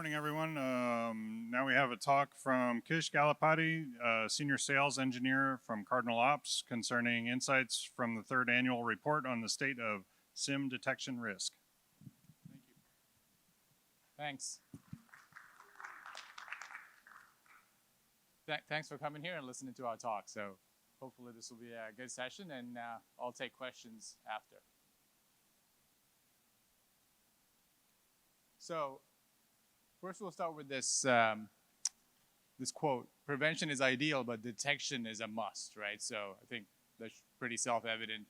morning, everyone. Now we have a talk from Kish Galappatti, Senior Sales Engineer from Cardinal Ops, concerning insights from the third annual report on the state of SIEM detection risk. Thank you. Thanks. Thanks for coming here and listening to our talk. So hopefully this will be a good session, and I'll take questions after. So first we'll start with this, this quote: prevention is ideal, but detection is a must, right? So I think that's pretty self-evident.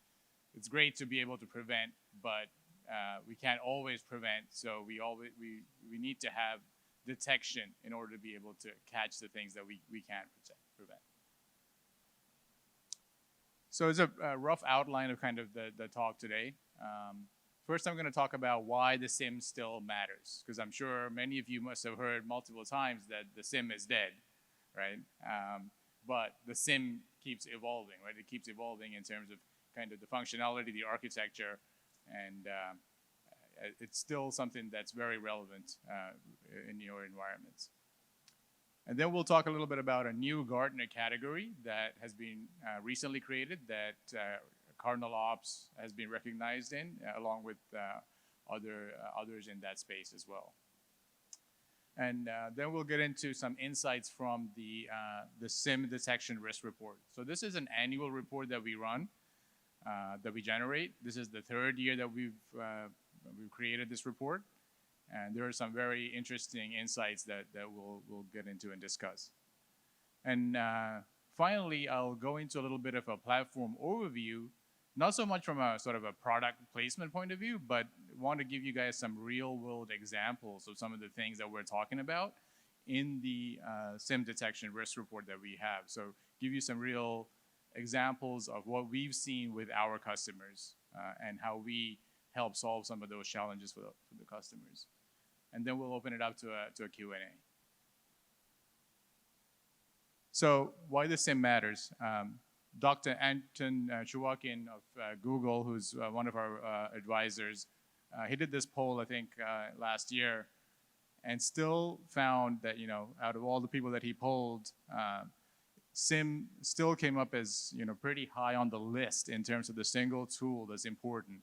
It's great to be able to prevent, but we can't always prevent. So we need to have detection in order to be able to catch the things that we can't prevent. So it's a rough outline of kind of the talk today. First, I'm going to talk about why the SIEM still matters, because I'm sure many of you must have heard multiple times that the SIEM is dead, right? But the SIEM keeps evolving, right? It keeps evolving in terms of kind of the functionality, the architecture, and it's still something that's very relevant in your environments. And then we'll talk a little bit about a new Gartner category that has been recently created that Cardinal Ops has been recognized in, along with others in that space as well. And then we'll get into some insights from the SIEM detection risk report. So this is an annual report that we run, that we generate. This is the third year that we've created this report, and there are some very interesting insights that we'll get into and discuss. And finally, I'll go into a little bit of a platform overview, not so much from a sort of a product placement point of view, but want to give you guys some real-world examples of some of the things that we're talking about in the SIEM detection risk report that we have. So give you some real examples of what we've seen with our customers and how we help solve some of those challenges for the customers. And then we'll open it up to a Q&A. So why the SIEM matters. Dr. Anton Chuakin of Google, who's one of our advisors, he did this poll, I think, last year, and still found that, out of all the people that he polled, SIEM still came up as, pretty high on the list in terms of the single tool that's important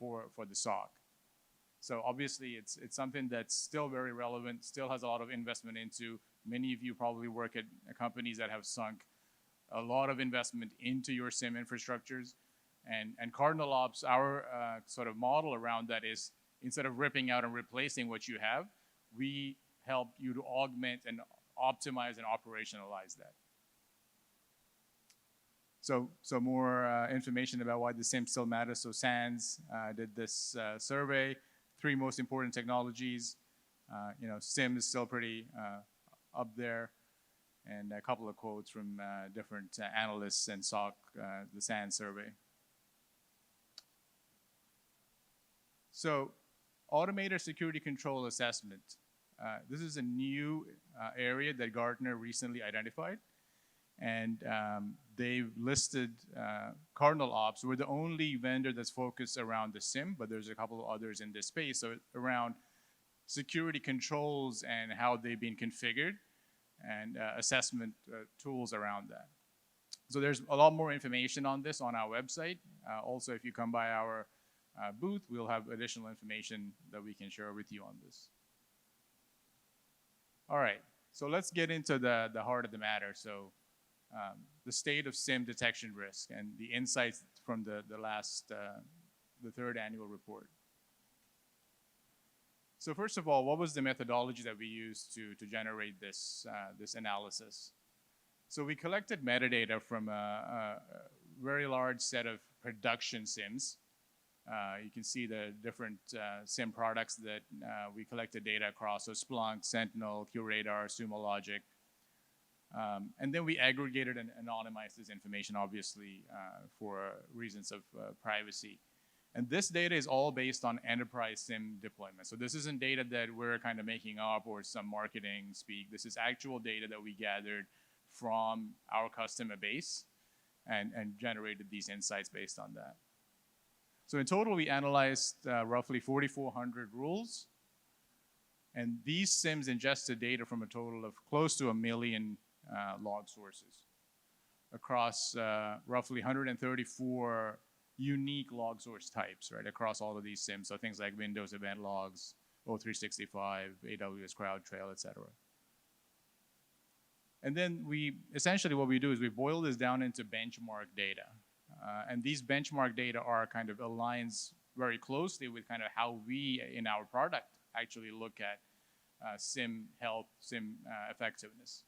for the SOC. So obviously, it's something that's still very relevant, still has a lot of investment into. Many of you probably work at companies that have sunk a lot of investment into your SIEM infrastructures. And Cardinal Ops, our sort of model around that is, instead of ripping out and replacing what you have, we help you to augment and optimize and operationalize that. So more information about why the SIEM still matters. So SANS did this survey, 3 most important technologies. SIEM is still pretty up there. And a couple of quotes from different analysts and SOC, the SANS survey. So automated security control assessment. This is a new area that Gartner recently identified. And they've listed Cardinal Ops. We're the only vendor that's focused around the SIEM, but there's a couple of others in this space. So around security controls and how they've been configured, and assessment tools around that. So there's a lot more information on this on our website. Also, if you come by our booth, we'll have additional information that we can share with you on this. All right, so let's get into the heart of the matter. So the state of SIEM detection risk and the insights from the third annual report. So first of all, what was the methodology that we used to generate this analysis? So we collected metadata from a very large set of production SIEMs. You can see the different SIEM products that we collected data across, so Splunk, Sentinel, QRadar, Sumo Logic. And then we aggregated and anonymized this information, obviously, for reasons of privacy. And this data is all based on enterprise SIEM deployment. So this isn't data that we're kind of making up or some marketing speak. This is actual data that we gathered from our customer base and generated these insights based on that. So in total, we analyzed roughly 4,400 rules. And these SIMs ingested data from a total of close to 1 million log sources across roughly 134 unique log source types, right, across all of these SIMs. So things like Windows event logs, O365, AWS CrowdTrail, et cetera. And then essentially what we do is we boil this down into benchmark data. And these benchmark data are kind of aligns very closely with kind of how we in our product actually look at SIM health, SIM effectiveness.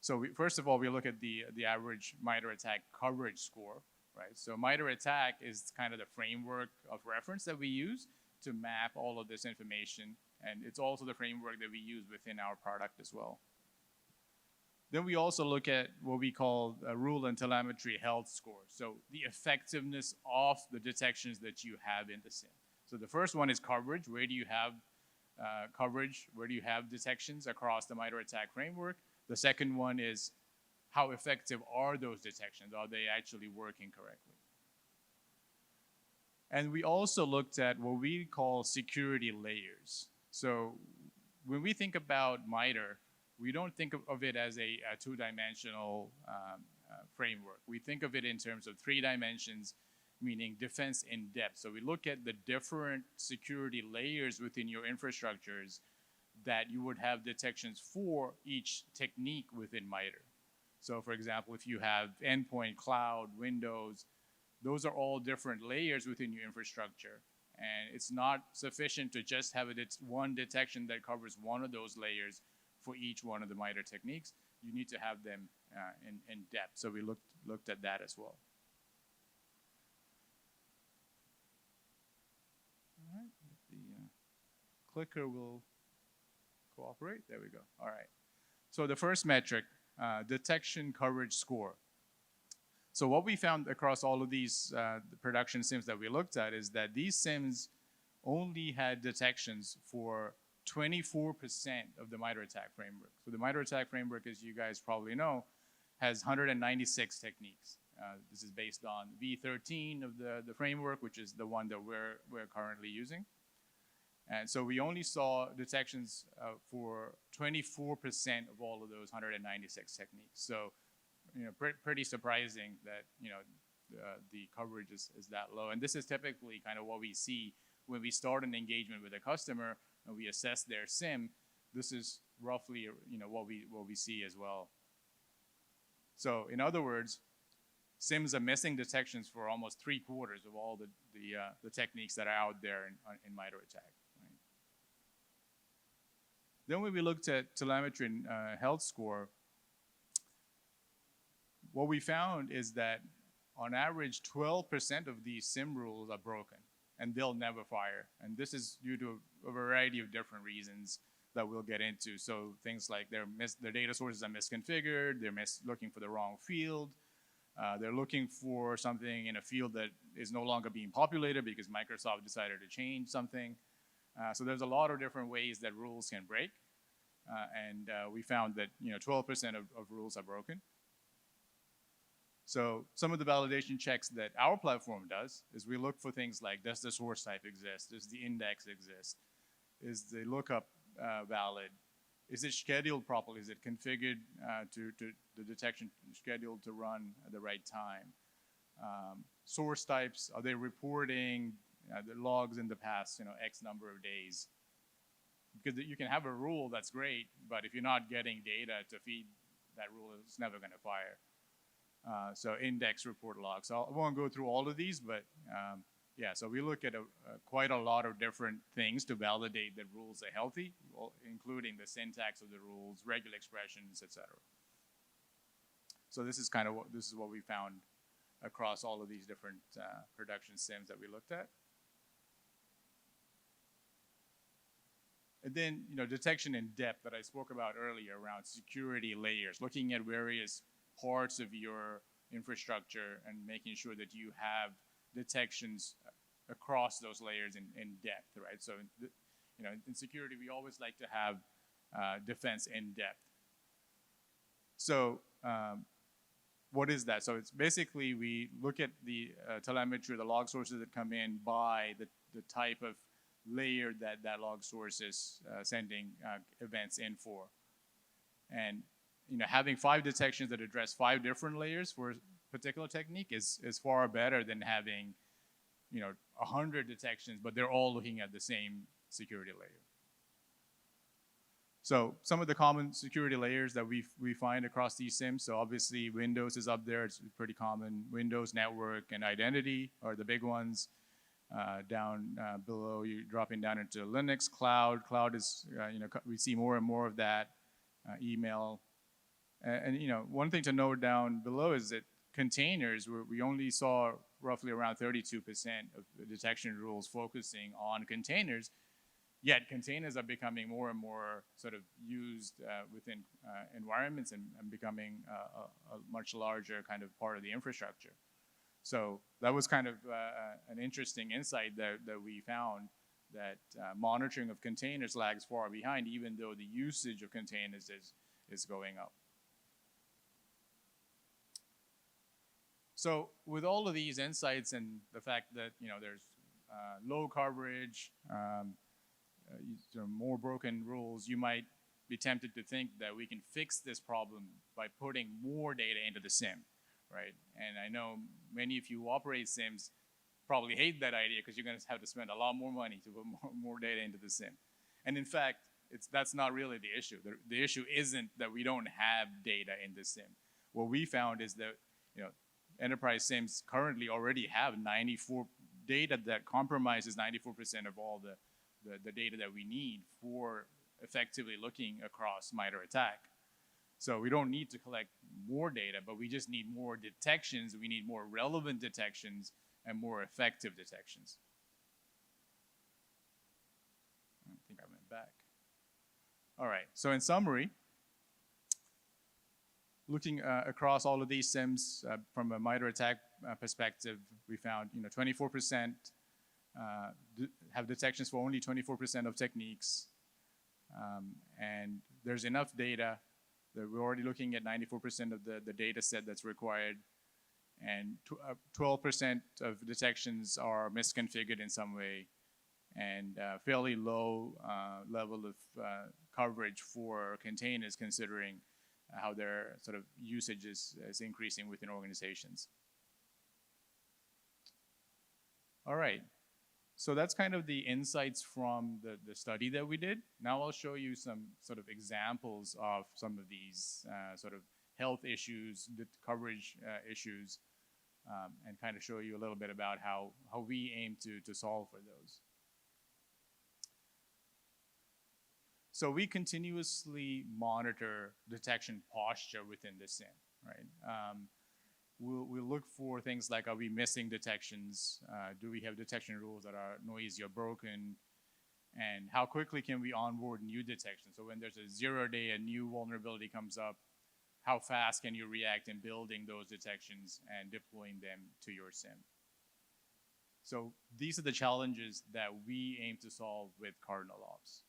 So first of all, we look at the average MITRE ATT&CK coverage score, right? So MITRE ATT&CK is kind of the framework of reference that we use to map all of this information. And it's also the framework that we use within our product as well. Then we also look at what we call a rule and telemetry health score. So the effectiveness of the detections that you have in the SIM. So the first one is coverage. Where do you have coverage? Where do you have detections across the MITRE ATT&CK framework? The second one is how effective are those detections? Are they actually working correctly? And we also looked at what we call security layers. So when we think about MITRE, we don't think of it as a two-dimensional framework. We think of it in terms of 3 dimensions, meaning defense in depth. So we look at the different security layers within your infrastructures that you would have detections for each technique within MITRE. So for example, if you have endpoint, cloud, Windows, those are all different layers within your infrastructure. And it's not sufficient to just have one detection that covers one of those layers for each one of the MITRE techniques. You need to have them in depth. So we looked at that as well. All right, if the clicker will cooperate. There we go. All right. So the first metric, detection coverage score. So what we found across all of these the production SIMs that we looked at is that these SIMs only had detections for 24% of the MITRE ATT&CK framework. So the MITRE ATT&CK framework, as you guys probably know, has 196 techniques. This is based on V13 of the framework, which is the one that we're currently using. And so we only saw detections for 24% of all of those 196 techniques. So, pretty surprising that, the coverage is that low. And this is typically kind of what we see when we start an engagement with a customer and we assess their SIM. This is roughly, what we see as well. So in other words, SIMs are missing detections for almost 3/4 of all the techniques that are out there in MITRE ATT&CK. Right? Then when we looked at telemetry and health score, what we found is that on average, 12% of these SIM rules are broken and they'll never fire. And this is due to a variety of different reasons that we'll get into. So things like their data sources are misconfigured, they're looking for the wrong field, they're looking for something in a field that is no longer being populated because Microsoft decided to change something. So there's a lot of different ways that rules can break. And we found that 12% of rules are broken. So some of the validation checks that our platform does is we look for things like, does the source type exist? Does the index exist? Is the lookup valid? Is it scheduled properly? Is it configured to the detection scheduled to run at the right time? Source types, are they reporting the logs in the past X number of days? Because you can have a rule that's great, but if you're not getting data to feed that rule, it's never going to fire. So index report logs. So I won't go through all of these, but yeah, so we look at quite a lot of different things to validate that rules are healthy, including the syntax of the rules, regular expressions, etc. So this is kind of what we found across all of these different production SIMs that we looked at. And then, detection in depth that I spoke about earlier around security layers, looking at various parts of your infrastructure and making sure that you have detections across those layers in depth, right? So, in security, we always like to have defense in depth. So, what is that? So it's basically we look at the telemetry, the log sources that come in by the type of layer that that log source is sending events in for. And having 5 detections that address 5 different layers for a particular technique is far better than having 100 detections, but they're all looking at the same security layer. So some of the common security layers that we find across these SIEMs, so obviously Windows is up there, it's pretty common. Windows, network, and identity are the big ones. Down below, you're dropping down into Linux, cloud. Cloud is, we see more and more of that. Email. And one thing to note down below is that containers, we only saw roughly around 32% of the detection rules focusing on containers, yet containers are becoming more and more sort of used within environments and becoming a much larger kind of part of the infrastructure. So that was kind of an interesting insight that we found, that monitoring of containers lags far behind, even though the usage of containers is going up. So with all of these insights and the fact that there's low coverage, more broken rules, you might be tempted to think that we can fix this problem by putting more data into the SIEM, right? And I know many of you who operate SIEMs probably hate that idea because you're going to have to spend a lot more money to put more data into the SIEM. And in fact, that's not really the issue. The issue isn't that we don't have data in the SIEM. What we found is that enterprise SIEMs currently already have 94 data that compromises 94% of all the data that we need for effectively looking across MITRE attack. So we don't need to collect more data, but we just need more detections. We need more relevant detections and more effective detections. I think I went back. All right, so in summary, looking across all of these SIEMs from a MITRE attack perspective, we found 24% have detections for only 24% of techniques. And there's enough data that we're already looking at 94% of the data set that's required. And 12% of detections are misconfigured in some way, and fairly low level of coverage for containers, considering how their sort of usage is increasing within organizations. All right, so that's kind of the insights from the study that we did. Now I'll show you some sort of examples of some of these sort of health issues, the coverage issues, and kind of show you a little bit about how we aim to solve for those. So we continuously monitor detection posture within the SIEM, right? We'll look for things like, are we missing detections? Do we have detection rules that are noisy or broken? And how quickly can we onboard new detections? So when there's a 0-day, a new vulnerability comes up, how fast can you react in building those detections and deploying them to your SIEM? So these are the challenges that we aim to solve with Cardinal Ops.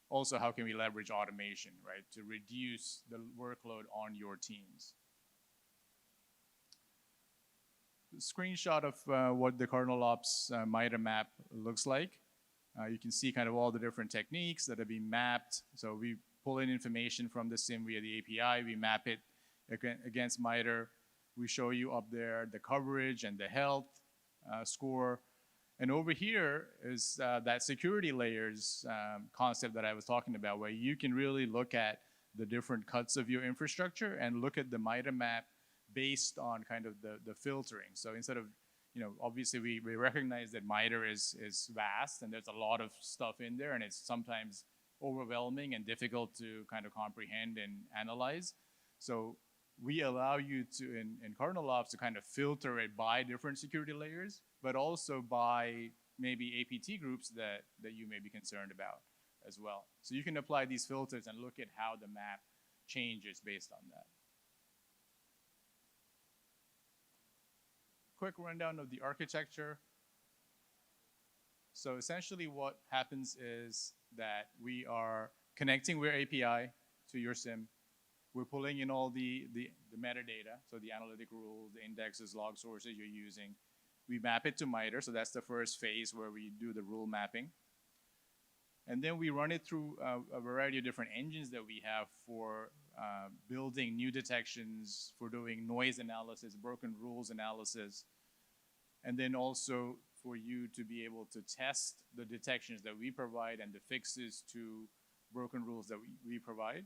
Also, how can we leverage automation, right, to reduce the workload on your teams? A screenshot of what the Cardinal Ops MITRE map looks like. You can see kind of all the different techniques that have been mapped. So we pull in information from the SIEM via the API. We map it against MITRE. We show you up there the coverage and the health score. And over here is that security layers concept that I was talking about, where you can really look at the different cuts of your infrastructure and look at the MITRE map based on kind of the filtering. So instead of, obviously we recognize that MITRE is vast and there's a lot of stuff in there, and it's sometimes overwhelming and difficult to kind of comprehend and analyze. So we allow you to, in Cardinal Ops, to kind of filter it by different security layers, but also by maybe APT groups that you may be concerned about as well. So you can apply these filters and look at how the map changes based on that. Quick rundown of the architecture. So essentially what happens is that we are connecting with API to your SIEM. We're pulling in all the metadata, so the analytic rules, the indexes, log sources you're using. We map it to MITRE, so that's the first phase where we do the rule mapping. And then we run it through a variety of different engines that we have for building new detections, for doing noise analysis, broken rules analysis, and then also for you to be able to test the detections that we provide and the fixes to broken rules that we provide,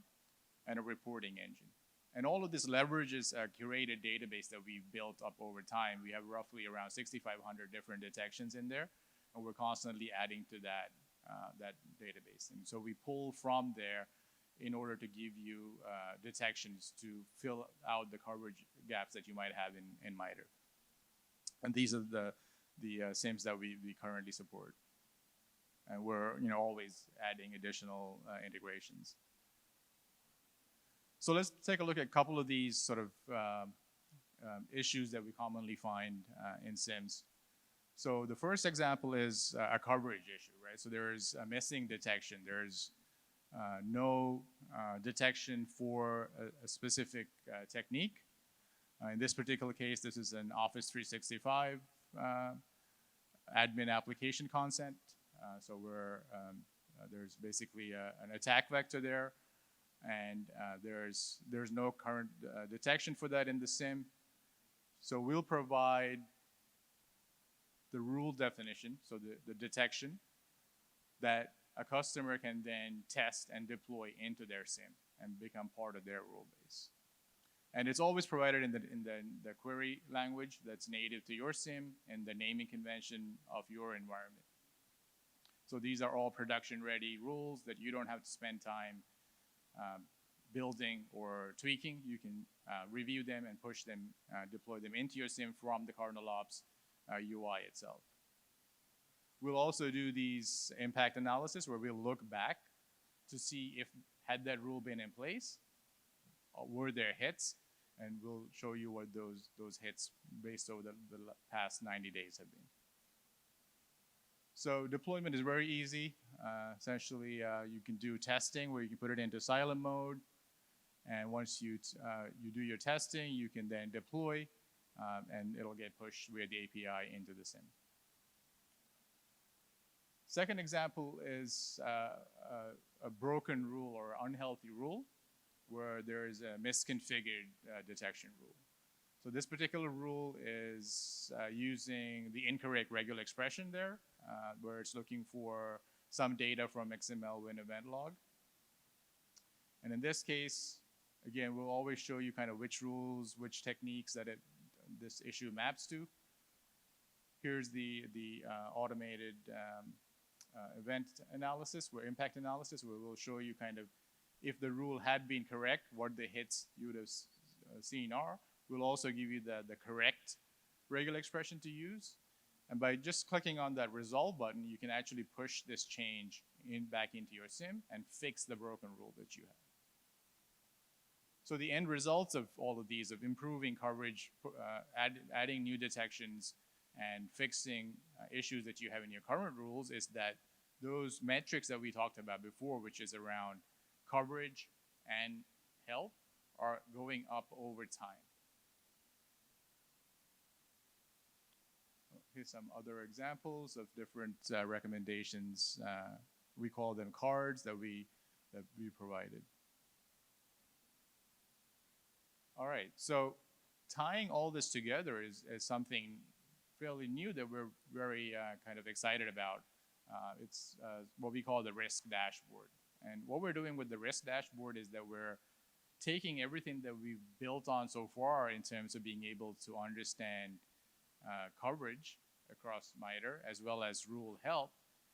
and a reporting engine. And all of this leverages a curated database that we've built up over time. We have roughly around 6,500 different detections in there, and we're constantly adding to that database. And so we pull from there in order to give you detections to fill out the coverage gaps that you might have in MITRE. And these are the SIEMs that we currently support. And we're always adding additional integrations. So let's take a look at a couple of these sort of issues that we commonly find in SIEMs. So the first example is a coverage issue, right? So there's a missing detection. There's no detection for a specific technique. In this particular case, this is an Office 365 admin application consent. So there's basically an attack vector there, and there's no current detection for that in the SIEM. So we'll provide the rule definition, so the detection that a customer can then test and deploy into their SIEM and become part of their rule base. And it's always provided in the query language that's native to your SIEM and the naming convention of your environment. So these are all production-ready rules that you don't have to spend time building or tweaking. You can review them and push them, deploy them into your SIEM from the Cardinal Ops UI itself. We'll also do these impact analysis where we'll look back to see if had that rule been in place, were there hits, and we'll show you what those hits based over the past 90 days have been. So deployment is very easy. Essentially, you can do testing where you can put it into silent mode, and once you do your testing, you can then deploy, and it'll get pushed via the API into the SIEM. Second example is a broken rule or unhealthy rule where there is a misconfigured detection rule. So this particular rule is using the incorrect regular expression there, where it's looking for some data from XML win event log. And in this case, again, we'll always show you kind of which rules, which techniques that this issue maps to. Here's the automated event analysis, impact analysis, where we'll show you kind of if the rule had been correct, what the hits you would have seen are. We'll also give you the correct regular expression to use. And by just clicking on that resolve button, you can actually push this change back into your SIEM and fix the broken rule that you have. So the end results of all of these, of improving coverage, adding new detections, and fixing issues that you have in your current rules, is that those metrics that we talked about before, which is around coverage and health, are going up over time. Here's some other examples of different recommendations. We call them cards that we provided. All right, so tying all this together is something fairly new that we're very kind of excited about. It's what we call the risk dashboard. And what we're doing with the risk dashboard is that we're taking everything that we've built on so far in terms of being able to understand coverage across MITRE as well as rule health,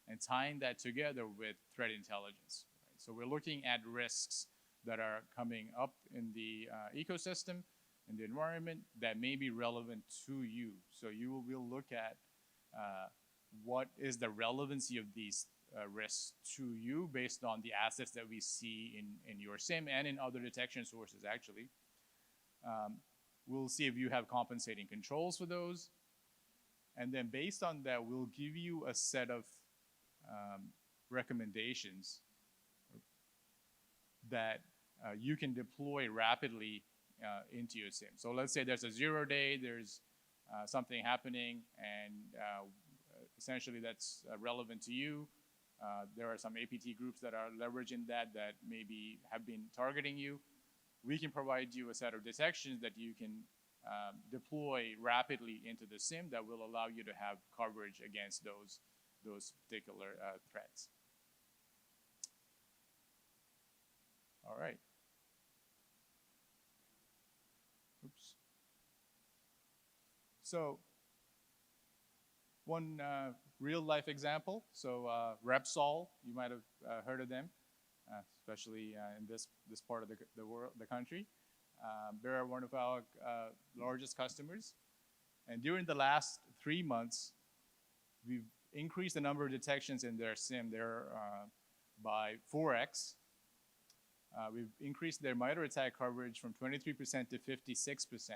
and tying that together with threat intelligence. Right? So we're looking at risks that are coming up in the ecosystem, in the environment, that may be relevant to you. So you will look at what is the relevancy of these risks to you based on the assets that we see in your SIEM and in other detection sources, actually. We'll see if you have compensating controls for those. And then based on that, we'll give you a set of recommendations that you can deploy rapidly into your SIEM. So let's say there's a 0 day, there's something happening, and essentially that's relevant to you. There are some APT groups that are leveraging that maybe have been targeting you. We can provide you a set of detections that you can deploy rapidly into the SIEM that will allow you to have coverage against those particular threats. All right. Oops. So one real life example. So Repsol, you might have heard of them, especially in this part of the world, the country. They're one of our largest customers. And during the last 3 months, we've increased the number of detections in their SIEM there by 4x. We've increased their MITRE attack coverage from 23% to 56%.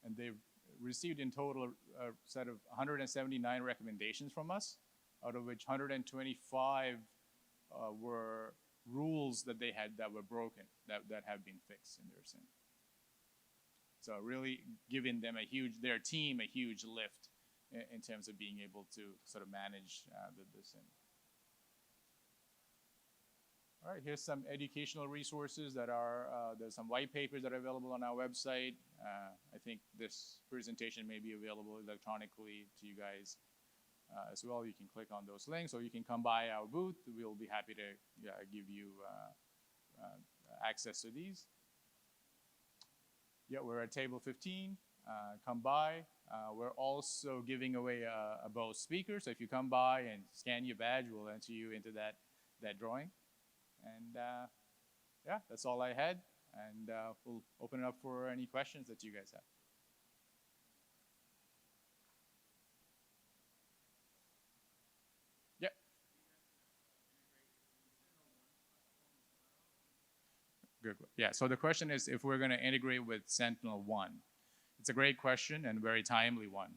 And they've received in total a set of 179 recommendations from us, out of which 125 were rules that they had that were broken, that have been fixed in their SIEM. So really giving them their team a huge lift in terms of being able to sort of manage the SIEM. All right, here's some educational resources that are, there's some white papers that are available on our website. I think this presentation may be available electronically to you guys as well. You can click on those links, or you can come by our booth. We'll be happy to give you access to these. Yeah, we're at table 15. Come by. We're also giving away a Bose speaker, so if you come by and scan your badge, we'll enter you into that drawing. And yeah, that's all I had. And we'll open it up for any questions that you guys have. Yeah. Good. Yeah, so the question is if we're going to integrate with Sentinel-1. It's a great question and very timely one.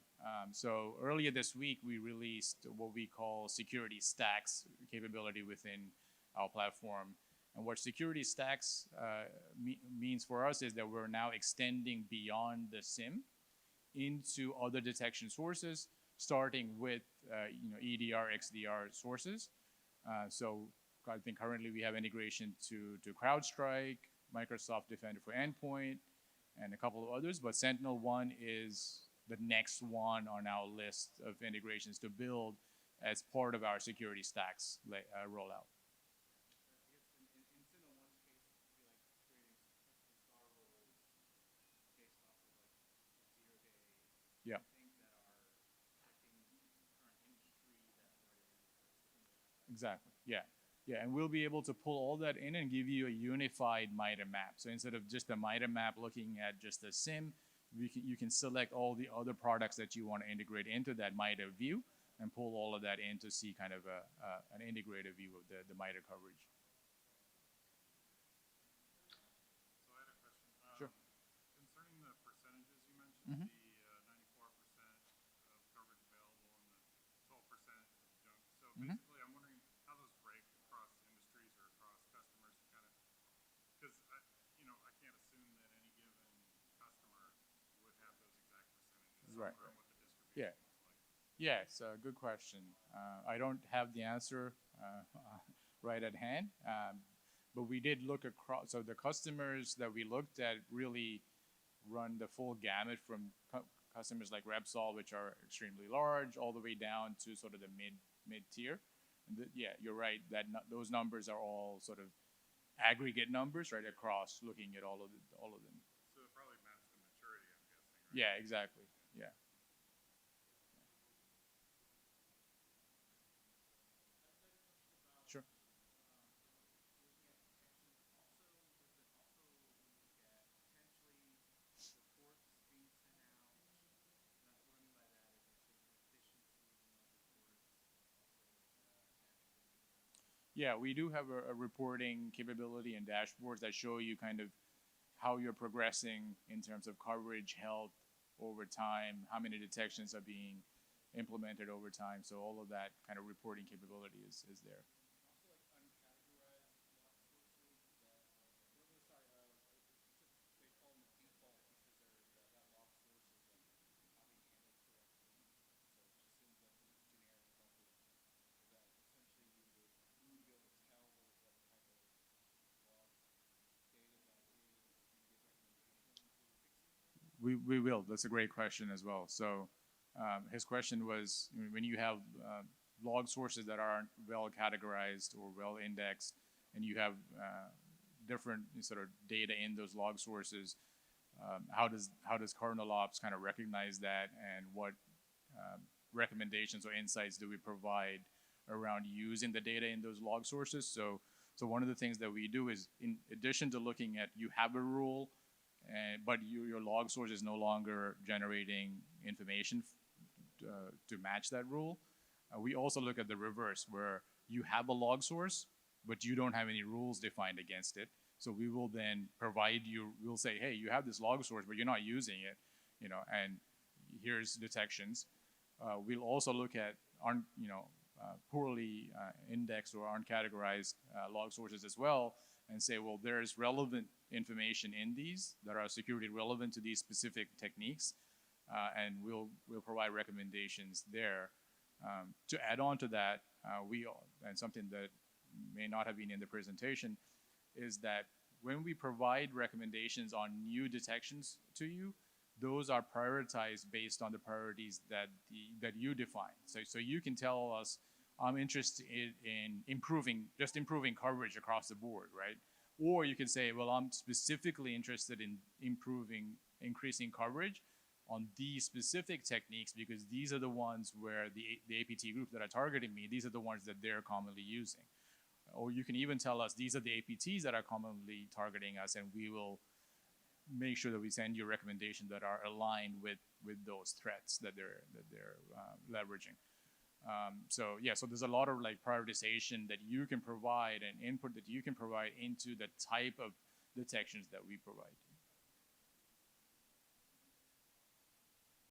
So earlier this week, we released what we call security stacks capability within our platform. And what security stacks means for us is that we're now extending beyond the SIEM into other detection sources, starting with EDR, XDR sources. So I think currently we have integration to CrowdStrike, Microsoft Defender for Endpoint, and a couple of others. But Sentinel-1 is the next one on our list of integrations to build as part of our security stacks rollout. Yeah. Exactly. Yeah. Yeah, and we'll be able to pull all that in and give you a unified MITRE map. So instead of just a MITRE map looking at just the SIEM, you can select all the other products that you want to integrate into that MITRE view and pull all of that in to see kind of an integrated view of the MITRE coverage. So I had a question. Sure. Concerning the percentages you mentioned, Mm-hmm. the 94% of coverage available and the 12% of junk. So Mm-hmm. basically, I'm wondering how those break across industries or across customers to kind of, because I can't assume that any given customer would have those exact percentages. So Right. I'm wondering what the distribution Yeah. looks like. Yeah, it's a good question. I don't have the answer right at hand, but we did look across. So the customers that we looked at really run the full gamut from customers like Repsol, which are extremely large, all the way down to sort of the mid tier. And yeah, you're right that those numbers are all sort of aggregate numbers right across, looking at all of them. So it probably maps to maturity, I'm guessing, right? Yeah, exactly. Yeah. Sure. Yeah, we do have a reporting capability and dashboards that show you kind of how you're progressing in terms of coverage, health over time, how many detections are being implemented over time. So all of that kind of reporting capability is there. We will. That's a great question as well. So his question was, when you have log sources that aren't well categorized or well indexed, and you have different sort of data in those log sources, how does Cardinal Ops kind of recognize that, and what recommendations or insights do we provide around using the data in those log sources? So one of the things that we do is, in addition to looking at, you have a rule, but your log source is no longer generating information to match that rule. We also look at the reverse, where you have a log source, but you don't have any rules defined against it. So we will then provide you, we'll say, hey, you have this log source, but you're not using it, and here's detections. We'll also look at poorly indexed or uncategorized log sources as well, and say, well, there's relevant information in these that are security relevant to these specific techniques, and we'll provide recommendations there. To add on to that, and something that may not have been in the presentation, is that when we provide recommendations on new detections to you, those are prioritized based on the priorities that you define. So you can tell us, I'm interested in improving coverage across the board, right? Or you can say, well, I'm specifically interested in increasing coverage on these specific techniques, because these are the ones where the APT group that are targeting me, these are the ones that they're commonly using. Or you can even tell us, these are the APTs that are commonly targeting us, and we will make sure that we send you recommendations that are aligned with those threats that they're leveraging. So there's a lot of prioritization that you can provide, and input that you can provide into the type of detections that we provide.